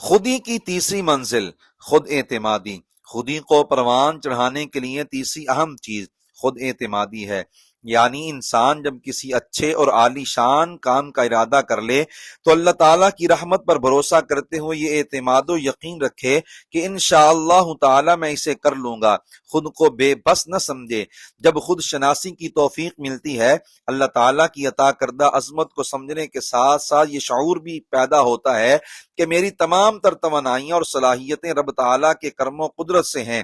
خودی کی تیسری منزل خود اعتمادی۔ خودی کو پروان چڑھانے کے لیے تیسری اہم چیز خود اعتمادی ہے، یعنی انسان جب کسی اچھے اور عالی شان کام کا ارادہ کر لے تو اللہ تعالیٰ کی رحمت پر بھروسہ کرتے ہوئے یہ اعتماد و یقین رکھے کہ انشاءاللہ تعالیٰ میں اسے کر لوں گا، خود کو بے بس نہ سمجھے۔ جب خود شناسی کی توفیق ملتی ہے، اللہ تعالیٰ کی عطا کردہ عظمت کو سمجھنے کے ساتھ ساتھ یہ شعور بھی پیدا ہوتا ہے کہ میری تمام تر توانائیاں اور صلاحیتیں رب تعالیٰ کے کرم و قدرت سے ہیں،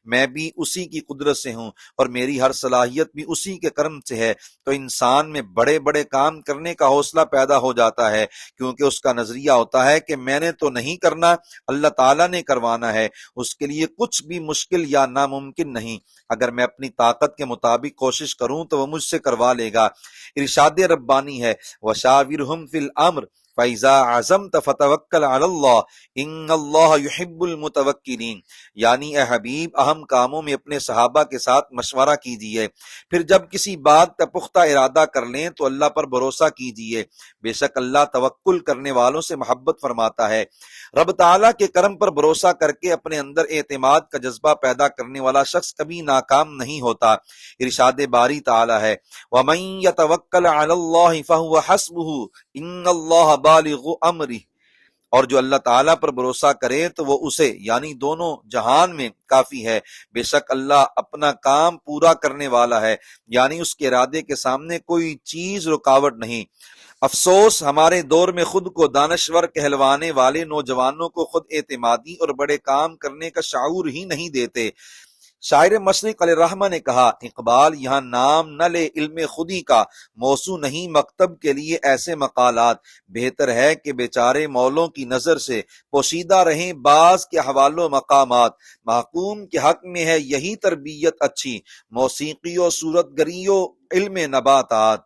میں بھی اسی کی قدرت سے ہوں اور میری ہر صلاحیت بھی اسی کے کرم سے ہے۔ تو انسان میں بڑے بڑے کام کرنے کا حوصلہ پیدا ہو جاتا ہے، کیونکہ اس کا نظریہ ہوتا ہے کہ میں نے تو نہیں کرنا، اللہ تعالیٰ نے کروانا ہے، اس کے لیے کچھ بھی مشکل یا ناممکن نہیں، اگر میں اپنی طاقت کے مطابق کوشش کروں تو وہ مجھ سے کروا لے گا۔ ارشاد ربانی ہے وَشَاوِرْهُمْ فِي الْأَمْرِ فَإِذَا عَزَمْتَ فَتَوَكَّلْ عَلَى اللَّهِ إِنَّ اللَّهَ يُحِبُّ الْمُتَوَكِّلِينَ، یعنی اے حبیب اہم کاموں میں اپنے صحابہ کے ساتھ مشورہ کیجیے، پھر جب کسی بات کا پختہ ارادہ کر لیں تو اللہ پر بھروسہ کیجیے، بے شک اللہ توکل کرنے والوں سے محبت فرماتا ہے۔ رب تعالیٰ کے کرم پر بھروسہ کر کے اپنے اندر اعتماد کا جذبہ پیدا کرنے والا شخص کبھی ناکام نہیں ہوتا۔ ارشاد باری تعالیٰ ہے وَمَن يَتَوَكَّلْ عَلَى اللَّهِ فَهُوَ حَسْبُهُ إِنَّ اللَّهَ بَالِغُ أَمْرِهِ، اور جو اللہ تعالیٰ پر بھروسہ کرے تو وہ اسے یعنی دونوں جہان میں کافی ہے، بے شک اللہ اپنا کام پورا کرنے والا ہے، یعنی اس کے ارادے کے سامنے کوئی چیز رکاوٹ نہیں۔ افسوس ہمارے دور میں خود کو دانشور کہلوانے والے نوجوانوں کو خود اعتمادی اور بڑے کام کرنے کا شعور ہی نہیں دیتے۔ شاعر مشرق علیہ الرحمہ نے کہا اقبال یہاں نام نہ لے علم خودی کا، موضوع نہیں مکتب کے لیے ایسے مقالات، بہتر ہے کہ بیچارے مولوں کی نظر سے پوشیدہ رہیں بعض کے حوال و مقامات، محکوم کے حق میں ہے یہی تربیت اچھی، موسیقی و صورت گری و علم نباتات۔